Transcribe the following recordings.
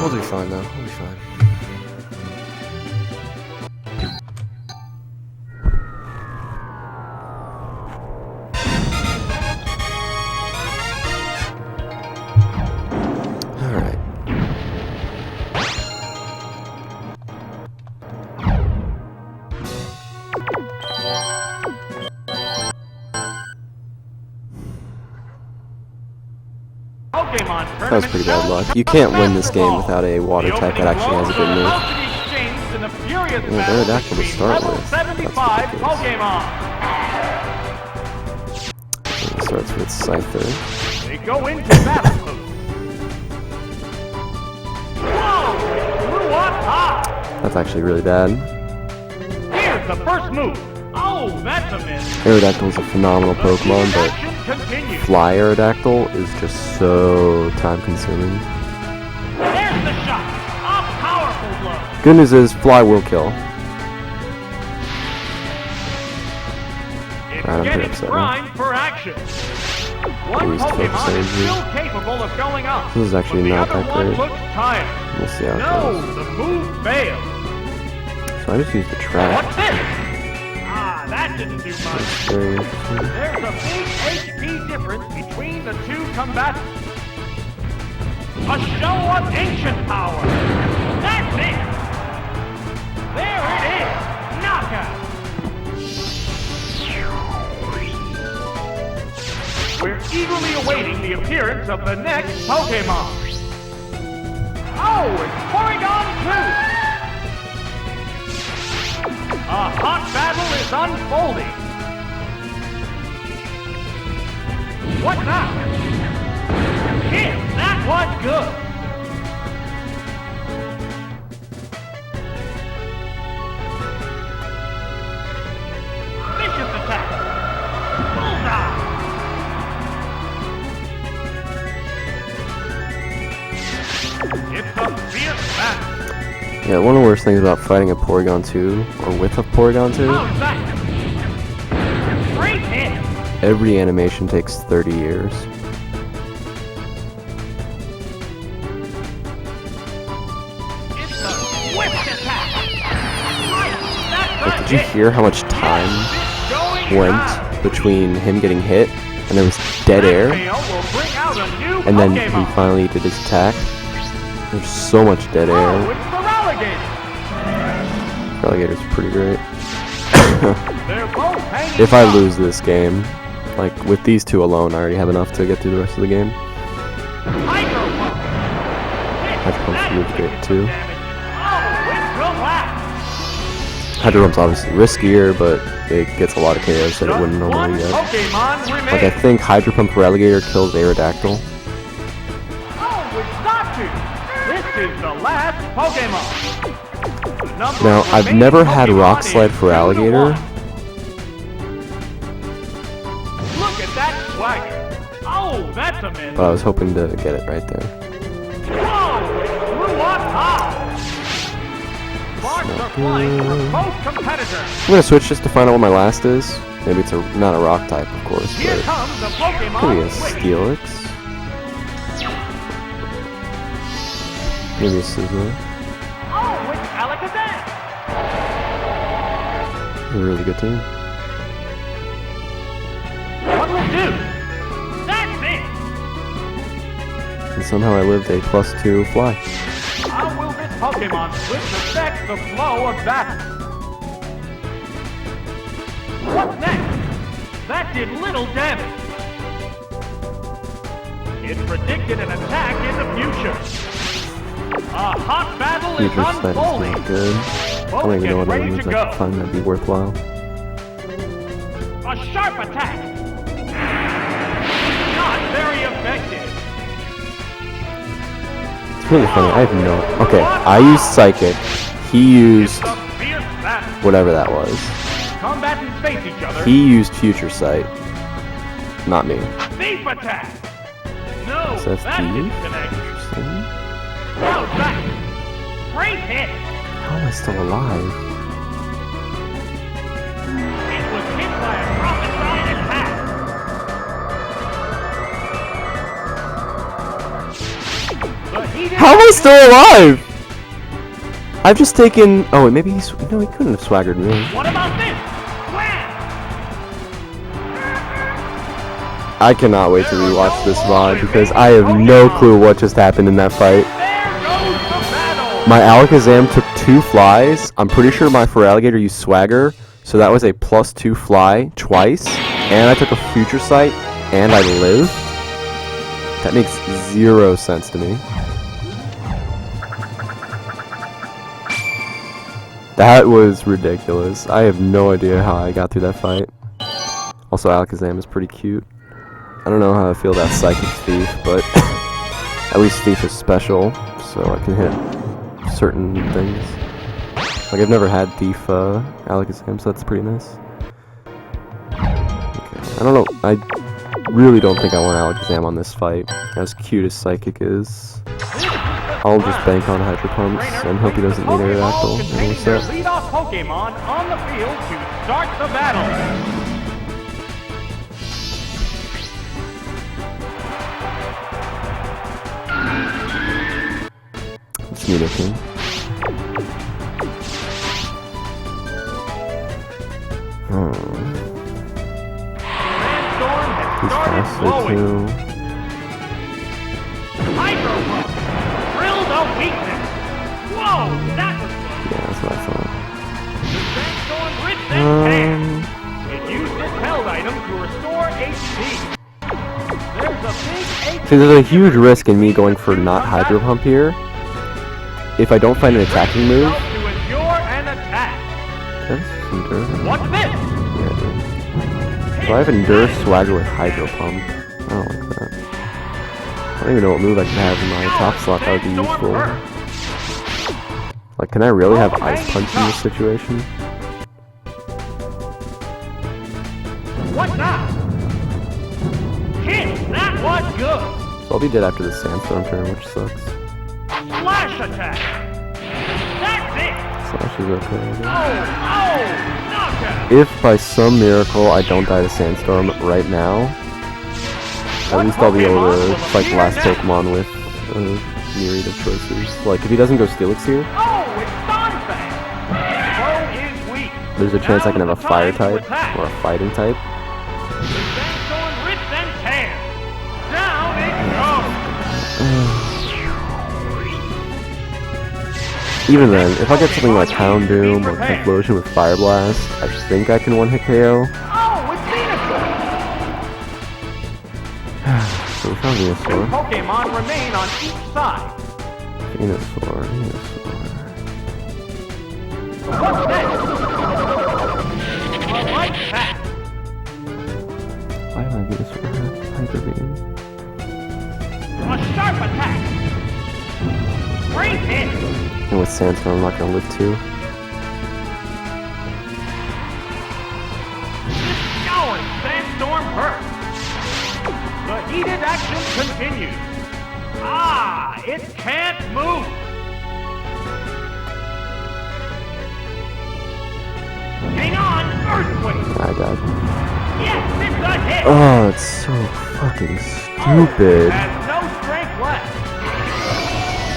We'll do fine though. We'll be fine. Alright. That was pretty bad luck. You can't win this game without a water type that actually has a good move. Well, Aerodactyl to start with. That's ridiculous. It starts with Scyther. They go into battle mode. Whoa! Blew up high. That's actually really bad. Here's the first move. Oh, that's a miss. Aerodactyl is a phenomenal Pokemon, but Fly Aerodactyl is just so time consuming. There's the shot. A powerful blow. Good news is Fly will kill. I'm pretty upset now. For action. One Used Focus Pokemon is Energy. still capable of going up. This is actually not that great. We'll see how it No, goes. the move failed. So I just used the trap. What's this? Ah, that didn't do much. That's very interesting. There's a big HP difference between the two combatants. A show of ancient power. That's it. There it is. Knockout. We're eagerly awaiting the appearance of the next Pokemon. Oh, it's Porygon 2. A hot battle is unfolding. What now? Hit! That was good! Vicious attack! Bullseye! It's a fierce battle! Yeah, one of the worst things about fighting a Porygon 2, or with a Porygon 2, How's that? Great hit! every animation takes 30 years. It's a swift attack! Right, that's Like, a did you hit. hear how much time It's going went high. between him getting hit, and there was dead air, Fail will bring out a new and then he Pokemon. finally did his attack? There's so much dead Oh, air. it's the Relegator. Relegator's pretty great. They're both hanging If I on. lose this game, like with these two alone, I already have enough to get through the rest of the game. Hydro Pump. Hydro Pump's move's great too. Oh, it's relaxed. Hydro Pump's obviously riskier, but it gets a lot of KOs that it wouldn't Just normally one get. Pokemon remains. Like I think Hydro Pump Relegator kills Aerodactyl. Oh, it's Xatu. This is the last Pokemon. The number Now, of I've remaining never had Pokemon Rock is Slide for 2 to Alligator. 1. Look at that swagger. Oh, that's a miss. But I was hoping to get it right there. Whoa, it flew up high. Sparks are flying from both competitors. I'm gonna switch just to find out what my last is. Maybe it's not a rock type, of course, Here but comes the Pokemon maybe a switch. Steelix. Maybe a Scizor. Oh, it's Alakazam. A really good team. What will do? That's it. And somehow I lived a +2 fly. How will this Pokemon switch affect the flow of battle? What's next? That did little damage. It predicted an attack in the future. A hot battle is Future Sight is unfolding. not good. I don't even know what other moves I could find that'd be worthwhile. A sharp attack. Not very effective. It's really funny. I have no. Okay, I used Psychic. He used It's a fierce battle. whatever that was. Combatants face each other. He used Future Sight. Not me. Thief attack. No, So that's that Thief? didn't connect. Interesting. How's that? Great hit. How am I still alive? It was hit by a prophesied attack. The How am I still alive? I've just taken... Oh, maybe he's... No, he couldn't have swaggered me. What about this? Wham! I cannot wait to rewatch this VOD because I have no clue what just happened in that fight. There goes the battle. My Alakazam took 2 flies. I'm pretty sure my Feraligatr used swagger, so that was a +2 fly twice. And I took a Future Sight, and I lived. That makes 0 sense to me. That was ridiculous. I have no idea how I got through that fight. Also, Alakazam is pretty cute. I don't know how I feel about Psychic Thief, but at least Thief is special, so I can hit certain things. Like, I've never had Thief Alakazam, so that's pretty nice. Okay. I don't know. I really don't think I want Alakazam on this fight, as cute as Psychic is. I'll just bank on Hyper Pumps and hope he doesn't need Aerodactyl. And we're set. Lead-off Pokemon on the field to start the battle. It's Nidoking. Sandstorm has He's started faster blowing. too. Hydro Pump. Drill the weakness. Whoa, that was close. Yeah, that's what I thought. Sandstorm rips and tears. It used its held item to restore HP. There's a big HP. See, there's a huge risk in me going for not Hydro Pump here. If I don't find an attacking move. To endure an attack. That's Endure. What's this? Yeah, dude. So I have Endure Swagger with Hydro Pump. I don't like that. I don't even know what move I can have in my top slot that would be useful. Like, can I really have Ice Punch in this situation? What now? Hit! That was good! So I'll be dead after the Sandstorm turn, which sucks. Flash attack! That's it! Slash is okay, I guess. Oh! Knockout! If by some miracle I don't die to Sandstorm right now, at least I'll be able to fight the last Pokemon with a myriad of choices. Like, if he doesn't go Steelix here, Oh, it's Donphan! Foe is weak. there's a chance I can have a Now's the Fire time to type attack. or a Fighting type. Sandstorm rips and tears. Down it goes. Even then, if I get something like Houndoom or Explosion with Fire Blast, I think I can one-hit KO. Oh, it's Venusaur. So we found Two Venusaur. Pokemon remain on each side. Venusaur. What's this? A light pack. Why do I Venusaur have Hyper Beam? A sharp attack. Great hit. And with Sandstorm, I'm not gonna live too. This showering Sandstorm burst. The heated action continues. Ah, it can't move. Hang on, Earthquake. I died. Yes, it's a hit. Oh, it's so fucking stupid. Has no strength left.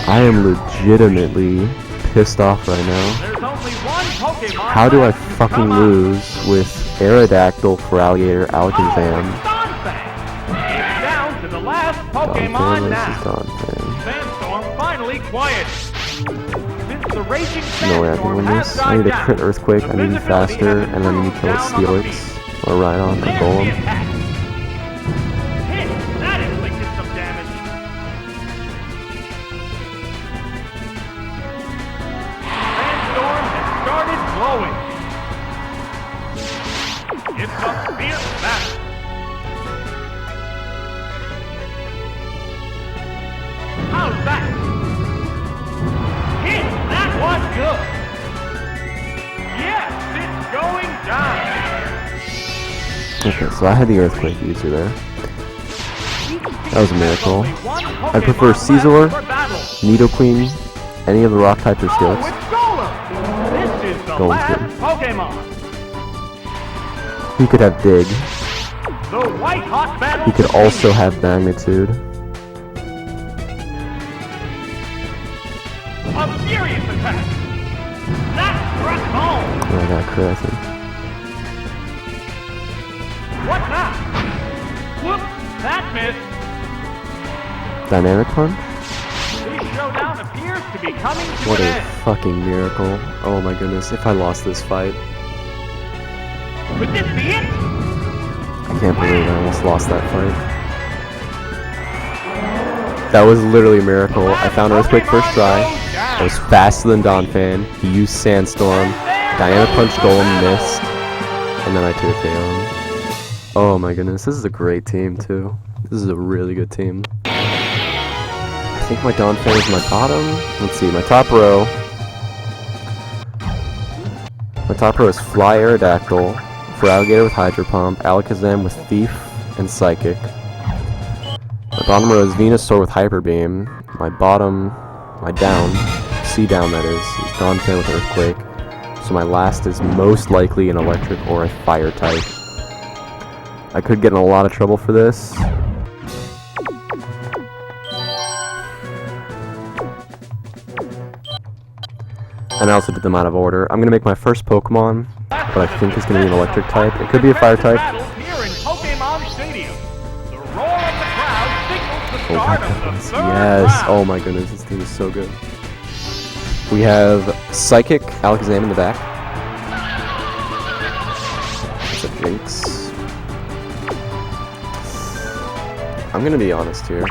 I am legitimately pissed off right now. There's only one Pokemon. How do I left to fucking come up. lose with Aerodactyl, Feraligatr, Alakazam? Oh, Donphan. It's down to the last Pokemon Donphan now. versus Donphan. Sandstorm finally quiet. Since the raging No way I can sandstorm win has this. I died need a down, crit Earthquake, the I need to be visibility faster, has and then I need to kill improved down on the Steelix field. or Rhydon or There's the Golem. attack. Hit! That inflicted some damage. Sandstorm has started blowing. It's a fierce battle. How's that? Hit! That was good. Yes, it's going down. Okay, so I had the Earthquake user there. That was a miracle. I prefer Caesar, Nidoqueen, any of the Rock types or Oh, Steelix. it's Golem! This is the Golem's last good. Pokemon. He could have Dig. The white hot battle. He could also have Magnitude. furious attack. That struck home. Oh, I got a crit, I think. What now? Whoops, that missed. Dynamic punch? This showdown appears to be coming to What an a end. fucking miracle. Oh my goodness, if I lost this fight. Could this be it? I can't believe I almost lost that fight. That was literally a miracle. I found Earthquake first try. I was faster than Donphan. He used Sandstorm. Diana Punch Golem missed. And then I took KO him. Oh my goodness, this is a great team too. This is a really good team. I think my Donphan is my bottom. Let's see, my top row. My top row is Fly Aerodactyl, Feraligatr with Hydro Pump, Alakazam with Thief and Psychic. My bottom row is Venusaur with Hyper Beam. My down, C down that is Donphan with Earthquake. So my last is most likely an Electric or a Fire type. I could get in a lot of trouble for this. And I also did them out of order. I'm gonna make my first Pokemon, but I think it's gonna be an Electric type. It could be a Fire type. Here in Pokemon Stadium. The roar of the crowd signals the Oh start my of the goodness, third yes! round. Oh my goodness, this team is so good. We have Psychic, Alakazam in the back. That's a Jinx. I'm gonna be honest here.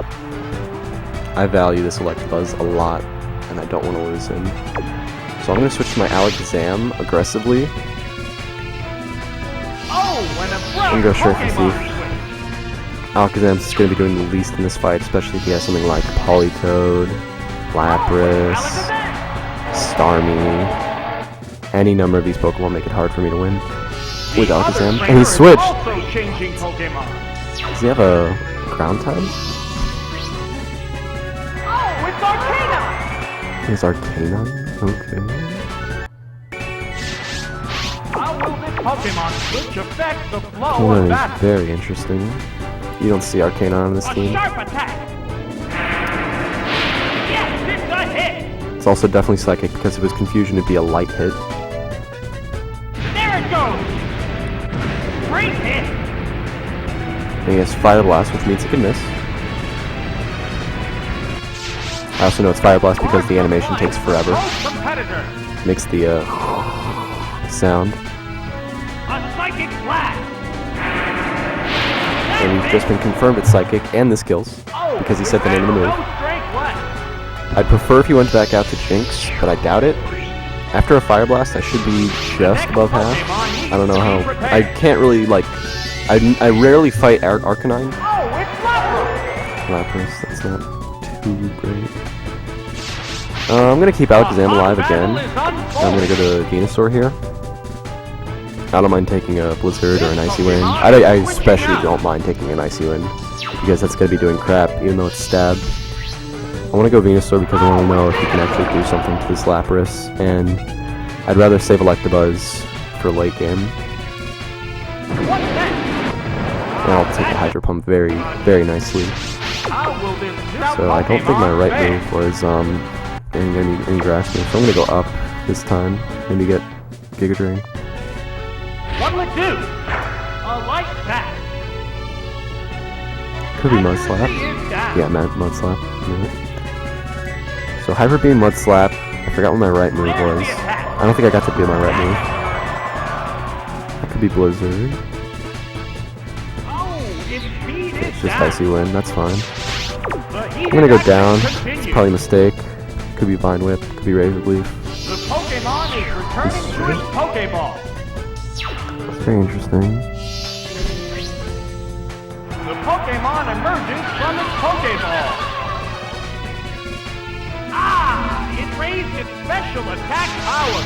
I value this Electabuzz a lot, and I don't want to lose him. So I'm gonna switch to my Alakazam aggressively. Oh, when a I'm gonna go straight for Pokemon Thief. Alakazam's going to be doing the least in this fight, especially if he has something like Politoed, Lapras, Starmie. Any number of these Pokemon make it hard for me to win with Alakazam. And he switched! Also changing Pokemon. Does he have a ground type? Oh, it's Arcanine! He has Arcanine? Okay. How will this Pokemon switch affect the flow Well, of that battle? is very interesting. You don't see Arcanine on this A team. sharp attack. Yes, it's a hit. It's also definitely Psychic because if it was Confusion, it'd be a light hit. There it goes. Great hit. And he has Fire Blast, which means he can miss. I also know it's Fire Blast because the animation takes forever. Competitor. Makes the sound. A psychic blast. And we've just been confirmed it's Psychic and the skills because he said the name of the move. No strength left. I'd prefer if he went back out to Jinx, but I doubt it. After a Fire Blast, I should be just above half. I don't know how. I can't really, like... I rarely fight Arcanine. Oh, it's Lapras. Lapras, that's not too great. I'm gonna keep Alakazam alive again. I'm gonna go to Venusaur here. I don't mind taking a Blizzard or an Icy Wind. I especially don't mind taking an Icy Wind because that's gonna be doing crap, even though it's Stab. I want to go Venusaur because I want to know if he can actually do something to this Lapras, and I'd rather save Electabuzz for late game. And I'll take the Hydro Pump very, very nicely. So I don't think my right move was any Grass move, so I'm gonna go up this time. Maybe get Giga Drain. What'll it do? A light attack. Could be Mud Slap. Yeah, Mud Slap. Yeah. So Hyper Beam, Mud Slap. I forgot what my right move was. I don't think I got to do my right move. That could be Blizzard. It's just Icy Wind, that's fine. I'm gonna go down. It's probably a mistake. Could be Vine Whip, could be Razor Leaf. The Pokemon is returning to its Pokeball. It's very interesting. The Pokemon emerges from its Pokeball. Ah! It raised its special attack power.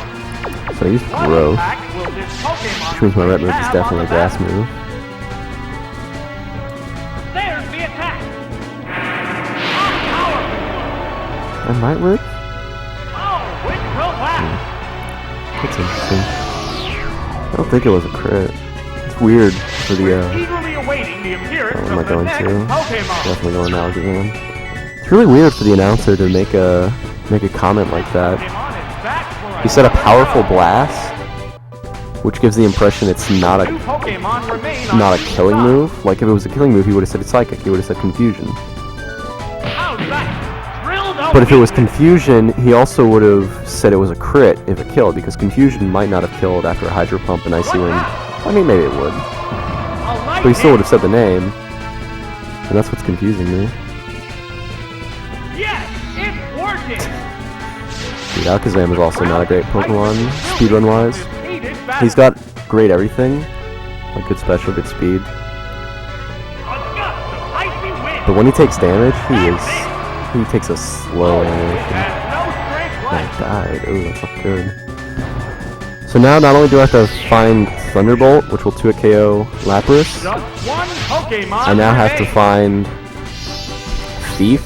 So I used What Growth, impact will this Pokemon which means my right move is have definitely on a the Grass battle? move. There's the attack. How powerful! I might whip? Oh, it will last. That's interesting. I don't think it was a crit. It's weird for the, Eagerly awaiting the appearance what am I of the going next to? Pokemon. Definitely going Alakazam. It's really weird for the announcer to make a make a comment like that. Pokemon is back for He said a another powerful go. blast, which gives the impression it's not Two a Pokemon remain on not a each killing side. move. Like if it was a killing move, he would have said psychic. He would have said confusion. How's that? Thrilled out But if it was with confusion, he also would have said it was a crit if it killed, because confusion might not have killed after a Hydro Pump and Icy Wind. I mean, maybe it would. a light But he still would hit. have said the name. And that's what's confusing me. Yes, it's working. Dude, Alakazam is also not a great Pokemon, speedrun-wise. Defeated back. He's got great everything. Like good special, good speed. A gust of icy wind. But when he takes damage, he takes a slow animation. Has no strength I left. died. Ooh, that's not good. So now, not only do I have to find Thunderbolt, which will 2-hit KO Lapras, Just one Pokemon I now have to remains. find Thief,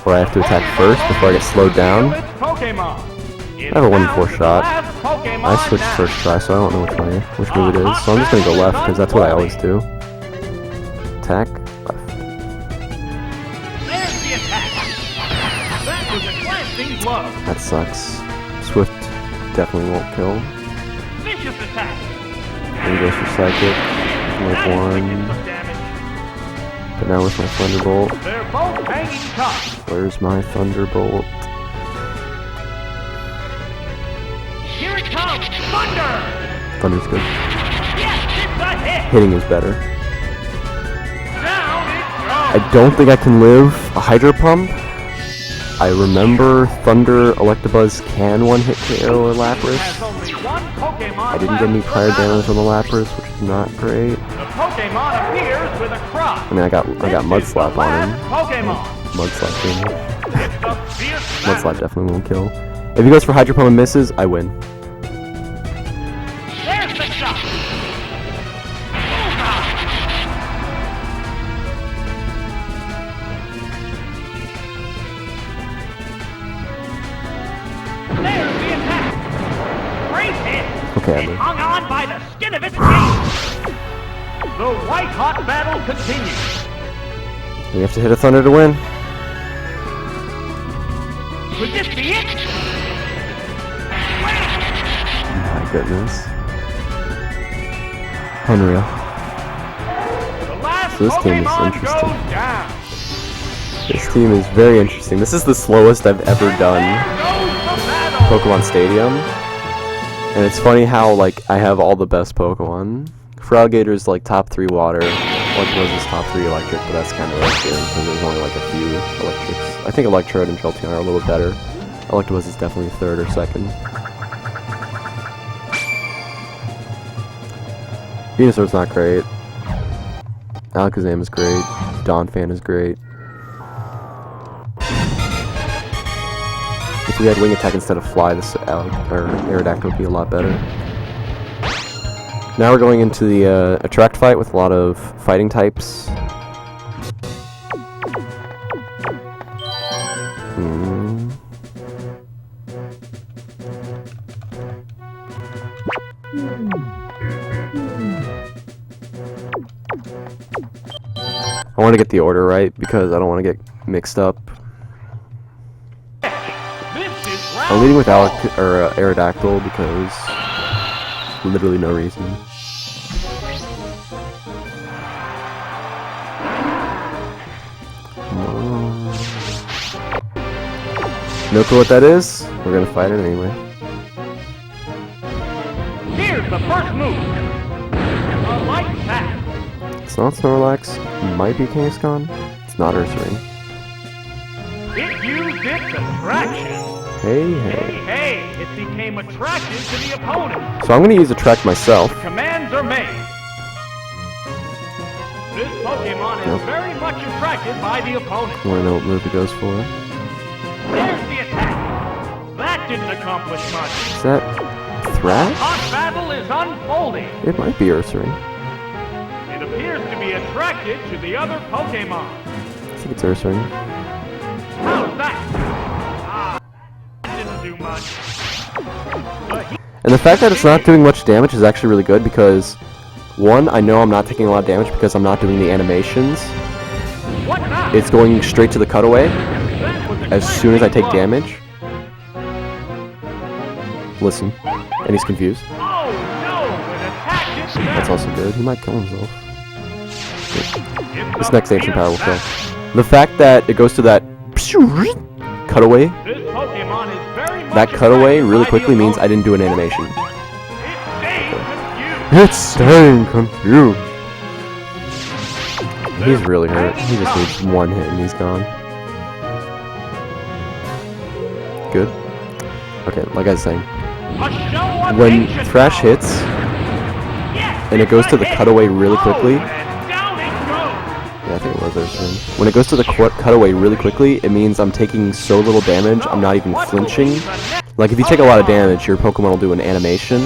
where I have to attack first before I get slowed down. I have a 1-4 shot. I switched first try, so I don't know which move it is. So I'm just gonna go left, because that's what I always do. Attack, left. There's the attack. That was a glancing blow. That sucks. Swift definitely won't kill. Vicious attack. Then he goes for Psychic, like That inflicted one. some damage. But now with my Thunderbolt, They're both hanging tough. where's my Thunderbolt? Here it comes. Thunder. Thunder's good. Yes, it's a hit. Hitting is better. Down it I goes. don't think I can live a Hydro Pump. I remember Thunder Electabuzz can one-hit KO a Lapras. Has only one Pokemon I didn't get any left for prior battle. damage on the Lapras, which is not great. The Pokemon appears with a crop. I mean, I got Mud This is Slap the on last him. Pokemon. Mud Slap damage. It's a fierce Mud battle. Slap definitely won't kill. If he goes for Hydro Pump and misses, I win. There's the shot. Bullseye. There's the attack. Great hit. Okay, It Emily. hung on by the skin of its teeth. The white-hot battle continues. You have to hit a Thunder to win. Could this be it? My goodness. Unreal. The last So this team is Pokemon interesting. goes down. This team is very interesting. This is the slowest I've ever done There goes the battle. Pokemon Stadium. And it's funny how, like, I have all the best Pokemon. Feraligator's, like, top 3 water. Electabuzz is top 3 electric, but that's kind of right there, because there's only, like, a few electrics. I think Electrode and Jolteon are a little better. Electabuzz is definitely third or second. Venusaur's not great. Alakazam is great. Donphan is great. If we had Wing Attack instead of Fly, this Aerodactyl would be a lot better. Now we're going into the Attract fight with a lot of fighting types. I want to get the order right because I don't want to get mixed up. This is round I'm leading with four. Aerodactyl because literally no reason. No clue what that is. We're gonna fight it anyway. Here's the first move. A light attack. It's not Snorlax. Might be Kangaskhan. It's not Ursaring. It used its attraction. Hey, Hey, hey. hey, it became attracted to the opponent. So I'm gonna use Attract myself. Commands are made. This Pokemon is Yep. very much attracted by the opponent. I wanna know what move it goes for. There's the attack. That didn't accomplish much. Is that Thrash? Hot battle is unfolding. It might be Ursaring. It appears to be attracted to the other Pokemon. I think it's Ursaring. How's that? Ah, that didn't do much. The heat And the fact that it's not doing much damage is actually really good because, one, I know I'm not taking a lot of damage because I'm not doing the animations. what now? It's going straight to the cutaway. That was a as soon as I take damage. Listen. And he's confused. Oh no! An attack is That's down. also good. He might kill himself. It's This a next ancient power will fierce kill. battle. The fact that it goes to that cutaway, This Pokemon is very much that cutaway attracted really by quickly the means I didn't do an animation. It's staying confused. It's staying confused. He's really hurt. He just needs one hit and he's gone. Good. Okay, like I was saying, when Thrash hits, and it goes to the cutaway really quickly. Yeah, I think it was Earthring. When it goes to the cutaway really quickly, it means I'm taking so little damage, I'm not even flinching. Like, if you take a lot of damage, your Pokemon will do an animation.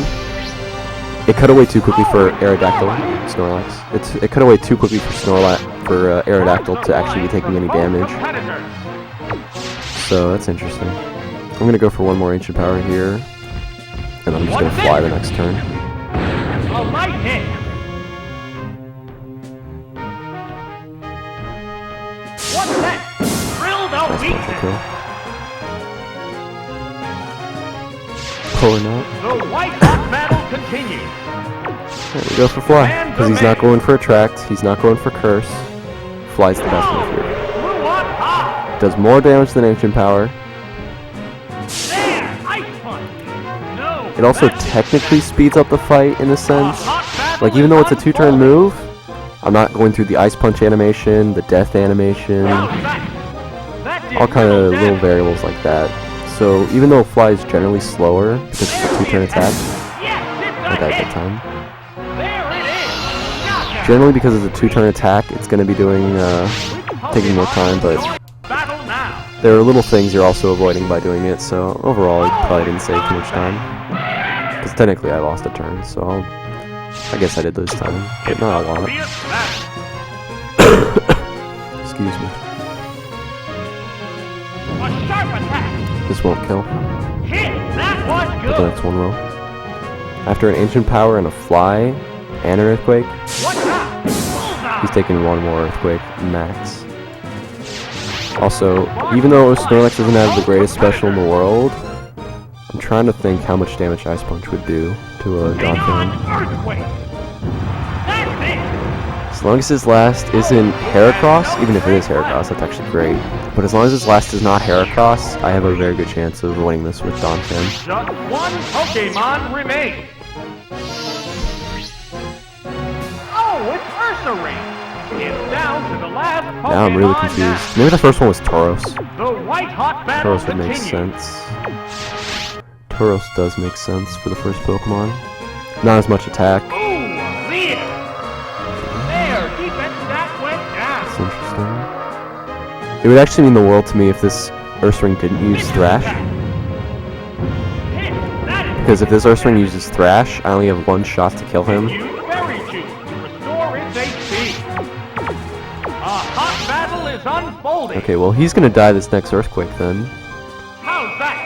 It cut away too quickly for Aerodactyl, Snorlax. It cut away too quickly for Aerodactyl to actually be taking any damage. So, that's interesting. I'm gonna go for one more Ancient Power here. And I'm just gonna fly the next turn. A light hit. What's that? Drilled out Nice weakness. kill. Pulling out. The white hot battle continues. There we go for Fly. Because he's not going for Attract, he's not going for Curse. Fly's the best move here. Flew on high. Does more damage than Ancient Power. There, ice punch. No. It also that's technically speeds up the fight in a a sense. hot battle Like, even though it's a is 2-turn unfolding. move, I'm not going through the Ice Punch animation, the Death animation, How's that? That did all kind of little little damage. variables like that. So even though Fly is generally slower, because it's a 2-turn attack, Yes, it's I a died hit. that time. There it is. Gotcha. Generally, because it's a 2-turn attack, it's going to be doing, taking more time, but Battle now. there are little things you're also avoiding by doing it, so overall it probably didn't save too much time. Because technically I lost a turn, so I guess I did lose time, but not a lot. Fierce battle. Excuse me. A sharp attack. This won't kill, Hit. That was but the good. next one will. After an Ancient Power and a Fly and an Earthquake, What's that? Bullseye. he's taking one more Earthquake max. Also, even though Snorlax doesn't have the greatest special in the world, I'm trying to think how much damage Ice Punch would do to a Beyond Donphan. earthquake. That's it. As long as his last isn't Heracross, even if it is Heracross, that's actually great. But as long as his last is not Heracross, I have a very good chance of winning this with Donphan. Just one Pokemon remains. Oh, it's Ursaring. It's down to the last Pokemon Now I'm really confused. Maybe the first one was Tauros. The white hot battle Tauros would make continues. sense. Tauros does make sense for the first Pokemon. Not as much attack. Ooh, Leer. Their defense stat went down. That's interesting. It would actually mean the world to me if this Ursaring didn't use Thrash. Hit. That is Because if this Ursaring uses Thrash, I only have one shot to kill him. use Berry Juice to restore its HP. A hot battle is unfolding. Okay, well he's gonna die this next Earthquake then. How's that?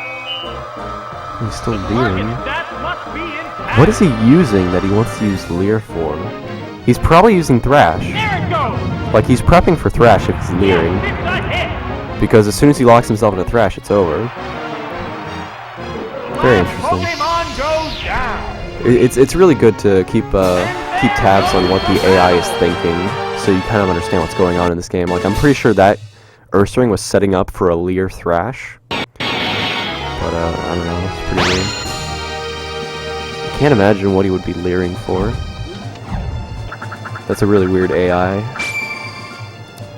He's still Target Leering. stats must be intact. What is he using that he wants to use Leer for? He's probably using Thrash. There it goes. Like, he's prepping for Thrash if he's Leering. Yes, it's a hit. Because as soon as he locks himself into Thrash, it's over. Very Last interesting. Pokemon goes down. It's really good to keep tabs on what the AI is thinking, so you kind of understand what's going on in this game. Like, I'm pretty sure that Ursaring was setting up for a Leer Thrash. But, I don't know, it's pretty weird. I can't imagine what he would be leering for. That's a really weird AI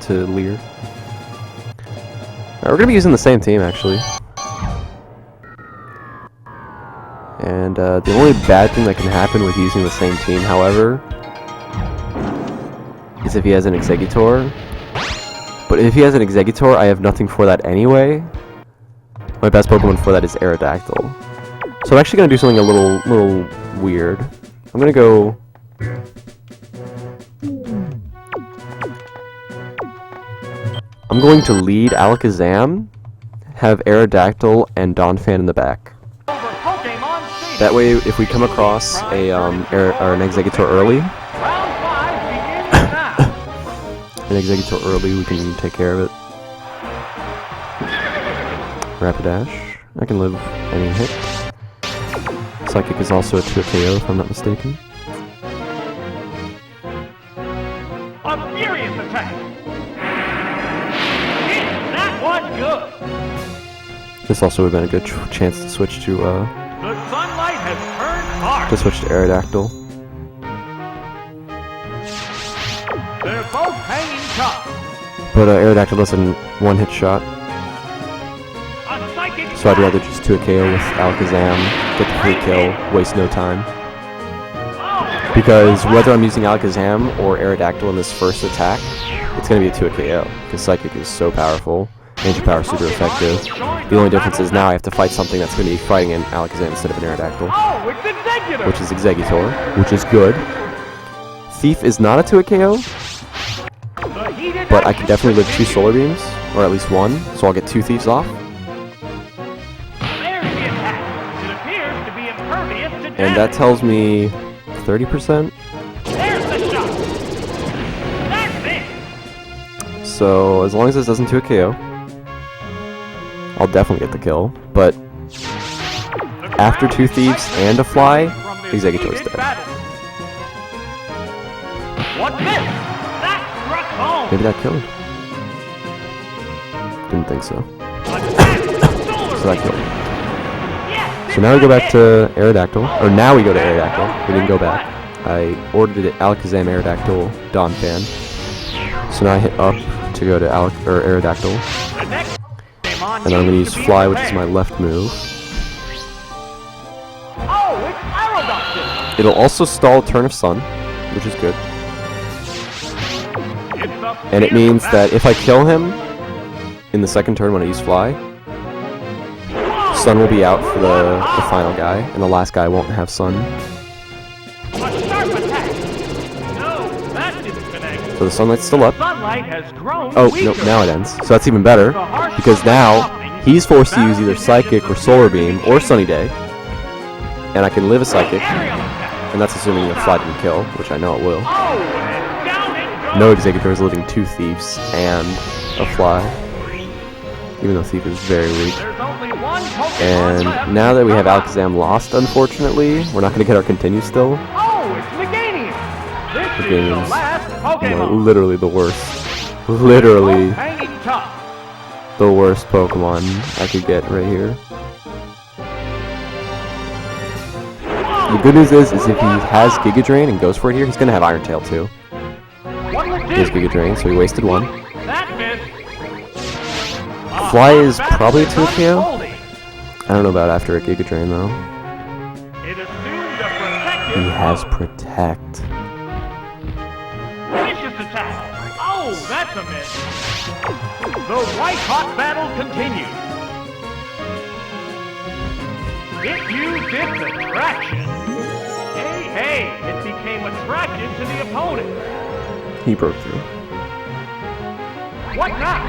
to leer. Alright, we're gonna be using the same team, actually. And, the only bad thing that can happen with using the same team, however, is if he has an Exeggutor. But if he has an Exeggutor, I have nothing for that anyway. My best Pokemon for that is Aerodactyl. So I'm actually gonna do something a little weird. I'm gonna go. I'm going to lead Alakazam, have Aerodactyl and Donphan in the back. Over Pokemon Stadium. That way, if we come across a an Exeggutor early, Round 5 begins now. we can take care of it. Rapidash. I can live any hit. Psychic is also a 2 KO if I'm not mistaken. A furious attack. Is that one good? This also would have been a good chance to switch to The sunlight has turned hard. Aerodactyl. They're both hanging tough. But Aerodactyl doesn't one-hit shot, A psychic so I'd rather just 2 KO with Alakazam, get the free kill, waste no time. Because whether I'm using Alakazam or Aerodactyl in this first attack, it's going to be a 2 KO, because Psychic is so powerful, Energy Power is super effective. The only difference is now I have to fight something that's going to be fighting an Alakazam instead of an Aerodactyl, Oh, it's Executor. which is Exeggutor, which is good. Thief is not a 2 KO, The heated but I can action definitely live 2 continues. Solar Beams, or at least 1, so I'll get 2 Thieves off. There's the attack. It appears to be impervious to damage. And that tells me 30%. There's the shot. That's it. So as long as this doesn't do a KO, I'll definitely get the kill. But The after crowd 2 is Thieves excited and a Fly, from this Exeggutor's heated dead. battle. What's this? That struck home. Maybe that killed. Didn't think so. So that killed. So now we go back to Aerodactyl. Or now we go to Aerodactyl. We didn't go back. I ordered it Alakazam Aerodactyl Donphan. So now I hit up to go to Aerodactyl. And then I'm going to use Fly, which is my left move. Oh, it's Aerodactyl. It'll also stall Turn of Sun, which is good. And it means that if I kill him in the second turn when I use Fly, Sun will be out for the final guy, and the last guy won't have Sun. A sharp attack. No, that didn't connect. So the Sunlight's still up. Sunlight has grown Oh, weaker. no, now it ends. So that's even better, because now he's forced to use either Psychic or Solar Beam or Sunny Day, and I can live a Psychic, Aerial attack. and that's assuming the Fly didn't kill, which I know it will. Oh, and down it goes. No Exeggutor is living 2 Thieves and a Fly, even though Thief is very weak. There's only one Pokemon And left. now that we have Alakazam lost, unfortunately, we're not going to get our continue still. Oh, it's Meganium. This is the Meganium's, last You Pokemon. know, literally the worst. Literally Both hanging tough. the worst Pokemon I could get right here. The good news is if he has Giga Drain and goes for it here, he's going to have Iron Tail too. What will He has do? Giga Drain, so he wasted 1. That missed. Fly is probably a 2 KO. Unfolding. I don't know about after a Giga Drain though. It assumed a protective He has mode. Protect. Vicious attack. Oh, that's a miss. The white-hot battle continues. It used its attraction. Hey, it became attracted to the opponent. He broke through. What now?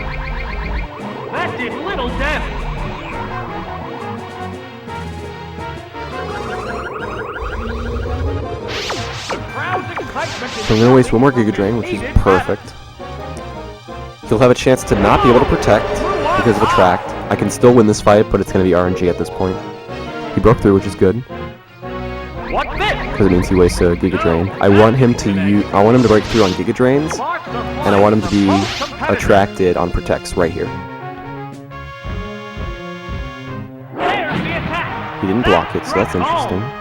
That did little damage. The crowd's excitement is So I'm going to waste 1 more Giga Drain, which is heated battle. perfect. He'll have a chance to not be able to protect because of Attract. I can still win this fight, but it's going to be RNG at this point. He broke through, which is good, What's this? because it means he wastes a Giga Drain. I want him to break through on Giga Drains, and I want him to be attracted on Protects right here. There's the attack. He didn't block it, so that's Struck interesting. home.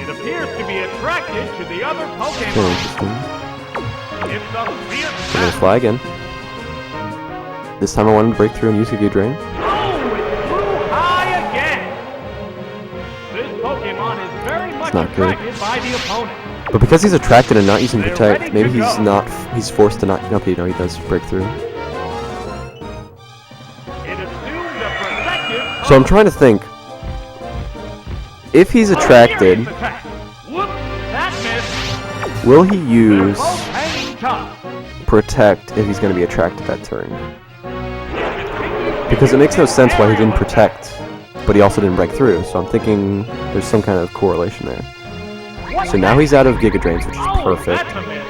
It appears to be attracted to the other Very Pokemon. interesting. It's a fierce I'm going to battle. Fly again. This time I want him to break through and use Giga Drain. Oh, it flew high again. This Pokemon is very much not good. attracted by the opponent. But because he's attracted and not using They're Protect, ready maybe to he's go. not. He's forced to not. Okay, no, he does break through. It assumed a protective. So I'm trying to think. If he's attracted, Whoops, that missed. will he They're use both hanging tough. Protect if he's going to be attracted that turn? Because it makes no sense why he didn't Protect, but he also didn't break through. So I'm thinking there's some kind of correlation there. So now he's out of Giga Drains, which is Oh, perfect. that's a miss.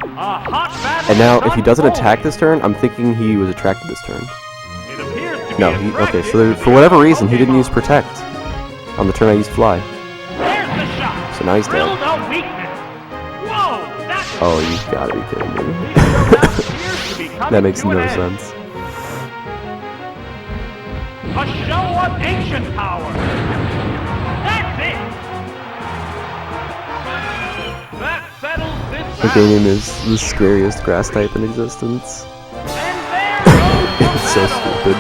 A hot battle And now, if he doesn't attack this turn, I'm thinking he was attracted this turn. It appears to be No, okay, so for whatever reason, he didn't use Protect on the turn I used Fly. There's the shot. So now he's dead. Drilled a weakness. Whoa, that's Oh, you gotta be kidding me. That makes no sense. A show of ancient power. That's it. That settles this The battle. game is the scariest grass type in existence. And there goes the It's so battle. stupid.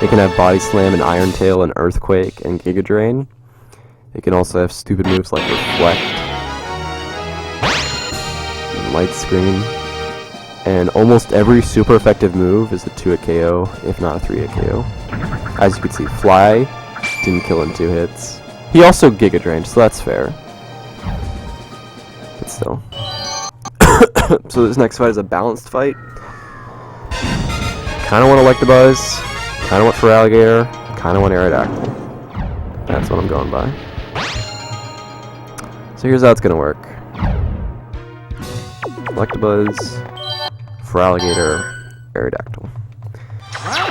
It can have Body Slam and Iron Tail and Earthquake and Giga Drain. It can also have stupid moves like Reflect and Light Screen. And almost every super effective move is a 2-hit KO, if not a 3-hit KO. As you can see, Fly didn't kill in 2 hits. He also Giga Drained, so that's fair. But still. So this next fight is a balanced fight. Kinda want Electabuzz, kinda want Feraligatr, kinda want Aerodactyl. That's what I'm going by. So here's how it's gonna work. Electabuzz, Feraligatr, Aerodactyl.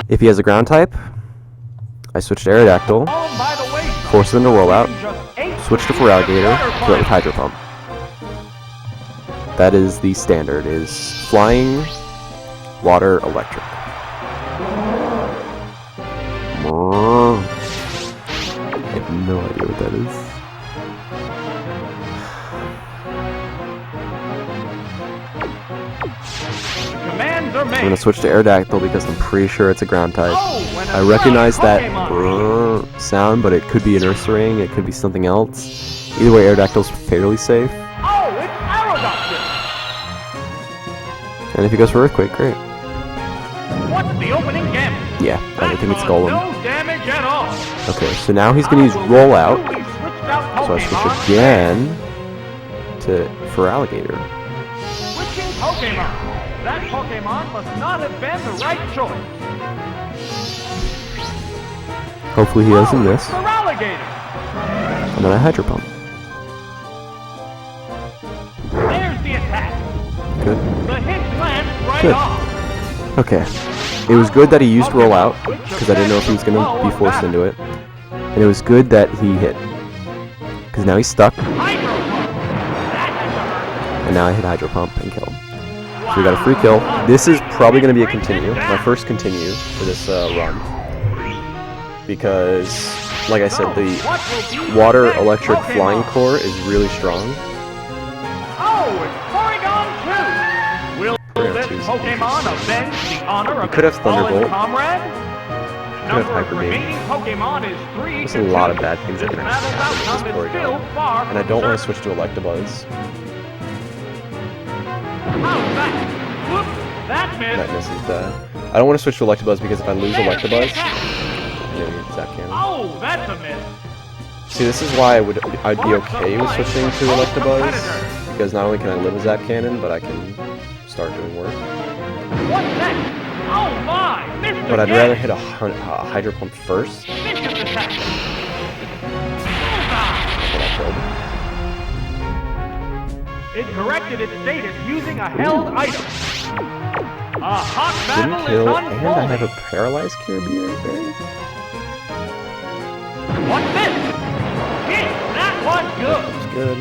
If he has a ground type, I switch to Aerodactyl, Home by the way, force him to roll out, just 8 switch to Feraligatr, throw it with Hydro Pump. That is the standard, is Flying, Water, Electric. I have no idea what that is. Commands are I'm made. gonna switch to Aerodactyl because I'm pretty sure it's a ground type. Oh, when a I recognize that Pokemon. sound, but it could be an Ursaring, it could be something else. Either way, Aerodactyl's fairly safe. Oh, it's Aerodactyl. And if he goes for Earthquake, great. What's the opening gambit? Yeah, I think it's That Golem. caused no damage at all. Okay, so now he's gonna use Roll Out. Newly switched out So I switch Pokemon. again to Feraligatr. Switching Pokemon. That Pokemon must not have been the right choice. Hopefully he doesn't miss. Feraligatr. And then I Hydro Pump. There's the attack. Good. The hit lands right Good. off. Okay. It was good that he used Roll Out, because I didn't know if he was going to be forced into it. And it was good that he hit. Because now he's stuck, Hydro Pump. That has to hurt. and now I hit Hydro Pump and kill him. So we got a free kill. This is probably going to be a continue, my first continue for this run. Because, like I said, the What will be Water, next Electric, Pokemon? Flying core is really strong. Oh, it's Porygon 2! Will Porygon this 2 is Pokemon avenge the honor of could have its fallen Thunderbolt. comrade? have Number of Hyper Beam. remaining Pokemon is 3 There's to a lot 2. of bad things that This can battle's happen with outcome this is Porygon. still far And I from don't want to certain. switch to Electabuzz. How's that? Whoop! That That missed. misses that. I don't want to switch to Electabuzz because if I lose There's the Electabuzz, attack. I'm gonna get Zap Cannon. Oh, that's a miss. See, this is why I'd be okay with switching to Electabuzz, because not only can I live a Zap Cannon, but I can start doing work. What's next? Oh my! Missed But I'd again. rather hit a Hydro Pump first. Vicious attack. That's what I killed. It corrected its status using a held item. A hot Didn't battle kill, is and I have a unfolding. paralyzed Kirby right there. What's this? Hit! That was good. That's good.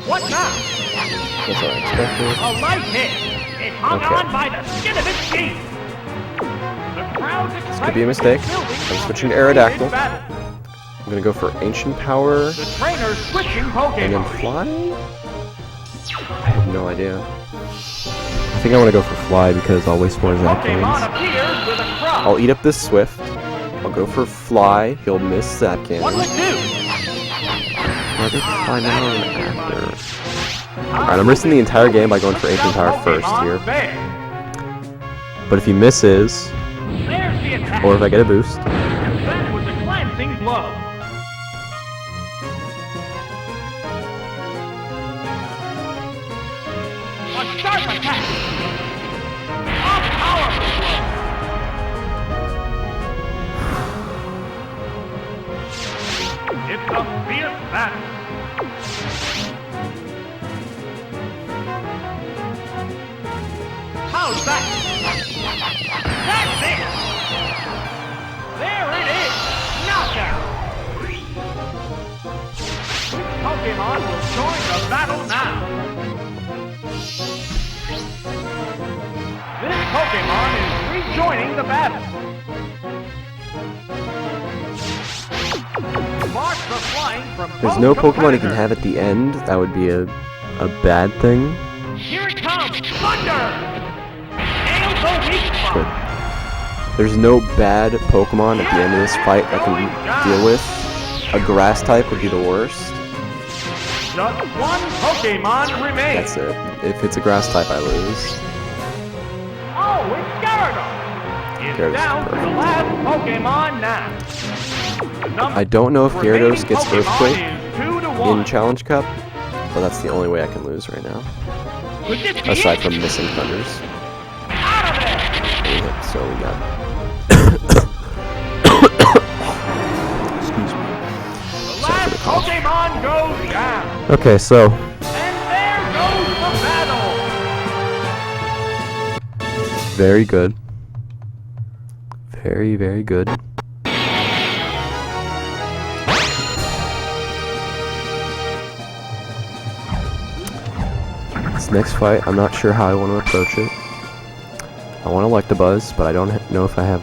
What now? That's what I expected. A light hit. It hung Okay. on by the skin of its teeth. The crowd's This could be a mistake. I'm switching to Aerodactyl. I'm gonna go for Ancient Power, The trainer's switching and then Pokemon. Fly? I have no idea. I think I want to go for Fly because I'll waste more Zap Pokemon Cannons. appears with a cry. I'll eat up this Swift. I'll go for Fly. He'll miss Zap What Cannon. would do? I'll go for Fly now and after. Alright, I'm risking the entire game by going for Ancient Power first here. But if he misses, There's the attack. or if I get a boost, That was a glancing blow. A sharp attack. A powerful blow. It's a fierce battle. How's that? That's it! There it is! Knockout! Which Pokemon will join the battle now? This Pokemon is rejoining the battle. Sparks are flying from There's both no Pokemon he can competitors. have at the end. That would be a bad thing. Here it comes! Thunder! Nail the weak spot! There's no bad Pokemon at the end of this fight I can deal with. A grass type would be the worst. Just one Pokemon remains. That's it. If it's a grass type, I lose. Oh, it's Gyarados! It's Gyarados down is to the perfect. last Pokemon now. The number I don't know if remaining Gyarados gets Pokemon Earthquake is 2 to 1. in Challenge Cup, but that's the only way I can lose right now. Could this be Aside it? from missing thunders. Out of there! So we got. Excuse me. The Sorry for last the cough. Pokemon goes down. Okay, so And there goes the battle. very good. Very, very good. This next fight, I'm not sure how I want to approach it. I want Electabuzz, but I don't know if I have.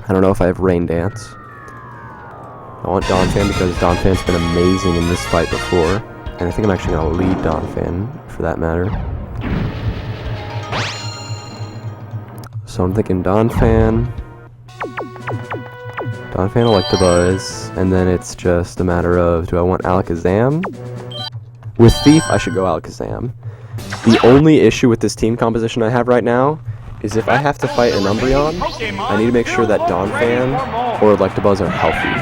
I don't know if I have Rain Dance. I want Donphan because Donphan's been amazing in this fight before, and I think I'm actually gonna lead Donphan for that matter. So I'm thinking Donphan, Electabuzz, and then it's just a matter of, do I want Alakazam? With Thief, I should go Alakazam. The only issue with this team composition I have right now is if I have to fight an Umbreon, I need to make sure that Donphan or Electabuzz are healthy.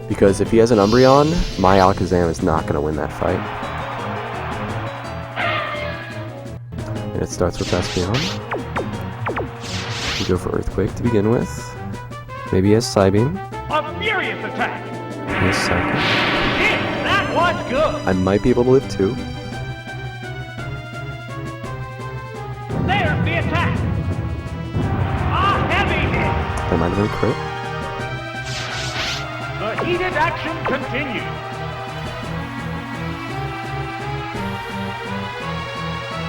Because if he has an Umbreon, my Alakazam is not going to win that fight. And it starts with Espeon. We go for Earthquake to begin with. Maybe he has Psybeam. A furious attack. He has Psychic. Hit! That was good. I might be able to live too. There's the attack. A heavy hit. That might have been a crit. The heated action continues.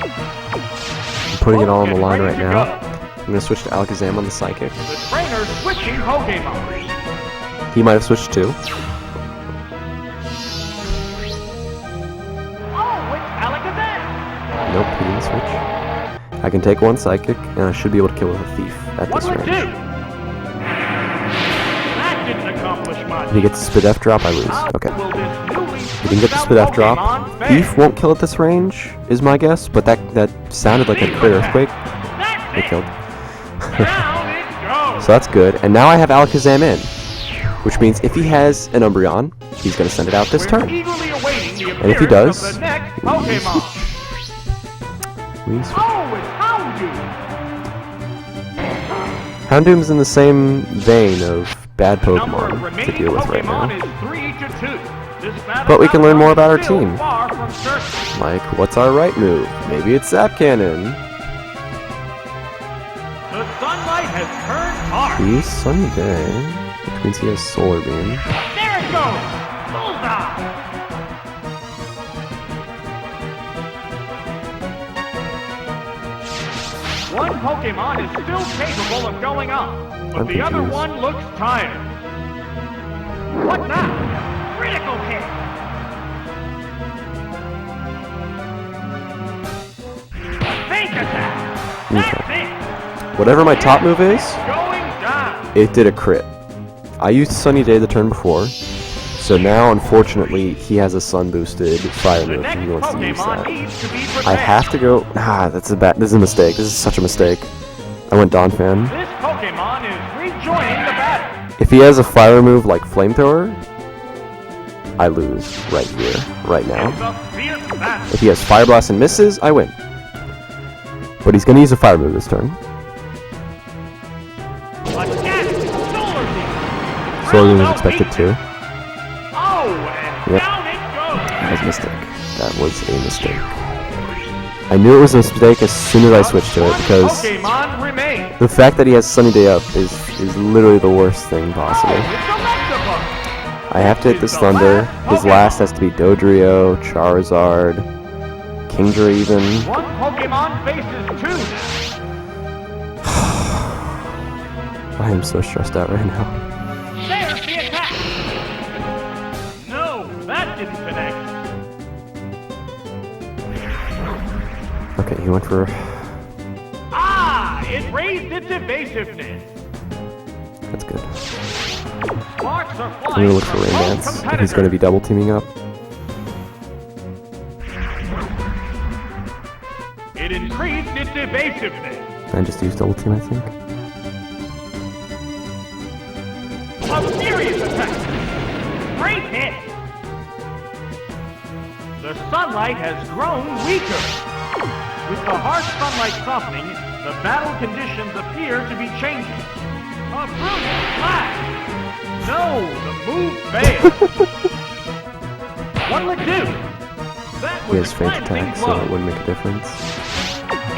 I'm putting it all on the line right now. I'm going to switch to Alakazam on the Psychic. The trainer's switching Pokemon. He might have switched too. Oh, it's Alakazam. Nope, he didn't switch. I can take one Psychic, and I should be able to kill with a Thief at What this would do? range. That didn't accomplish much. If he gets the Spidef drop, I lose. How Okay. will this newly He didn't get the switched Spidef out drop. Pokemon fare? Thief won't kill at this range, is my guess, but that sounded like a crit Earthquake. That's It it. killed. Down it goes. So that's good. And now I have Alakazam in. Which means if he has an Umbreon, he's going to send it out this We're turn. eagerly awaiting the And if he appearance does, of the next Pokemon. We switch. Oh, it's Houndoom. Houndoom's in the same vein of bad The number of Pokemon to remaining deal with right Pokemon now. is 3-2. This battle But we can learn more about our outcome is team. still far from certain. Like, what's our right move? Maybe it's Zap Cannon. The sunlight has turned hard. He is Sunny Day, which means he has Solar Beam. There it goes. Bullseye. One Pokemon is still capable of going on, but I'm the other confused. one looks tired. What now? Critical hit. Fake attack. That's it. Whatever my top move is, Going down. it did a crit. I used Sunny Day the turn before, so now unfortunately he has a sun boosted fire The move next and he wants to use Pokemon that. needs to be prepared. I have to go. This is a mistake. This is such a mistake. I went Donphan. This Pokemon is rejoining the battle. If he has a fire move like Flamethrower, I lose right here, right now. It's a fierce battle. If he has Fire Blast and misses, I win. But he's gonna use a fire move this turn. Again, Solar Beam. So Florian was expected to. Oh, and Yep. down it goes. That was a mistake. That was a mistake. I knew it was a mistake as soon as I switched to it, because Pokemon remains. the fact that he has Sunny Day Up is literally the worst thing Oh, possible. it's Electabuzz. I have to hit this Thunder. His last has to be Dodrio, Charizard, Kingdra even. One Pokemon faces two. I am so stressed out right now. There's the attack. No, that didn't connect. Okay, he went for... Ah, it raised its evasiveness. That's good. Sparks are I'm flying gonna look for from Rain both Dance. If he's competitors. gonna be double teaming up. It increased its evasiveness. I just used double team, I think. A serious attack. Great hit. The sunlight has grown weaker. With the harsh sunlight softening, the battle conditions appear to be changing. A brilliant flash. No, the move failed. What'll it do? That He was has a Faint glancing Attack, so blow. it wouldn't make a difference.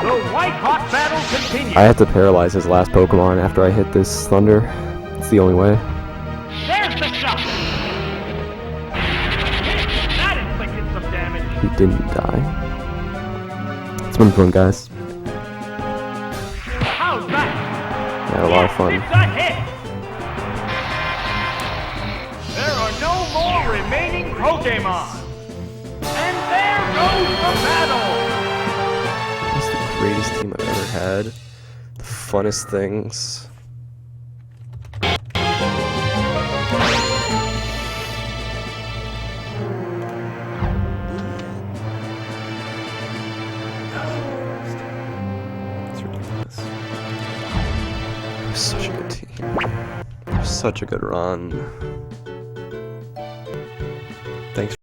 The White-Hot battle continues. I had to paralyze his last Pokemon after I hit this Thunder. It's the only way. There's the shot. That inflicted some damage. He didn't die. It's been fun, guys. How's that? I had a lot of fun. It's a hit. There are no more remaining Pokemon. And there goes the battle. It's the greatest team I've ever had. The funnest things. It's ridiculous. It was such a good team. It was such a good run. Thanks.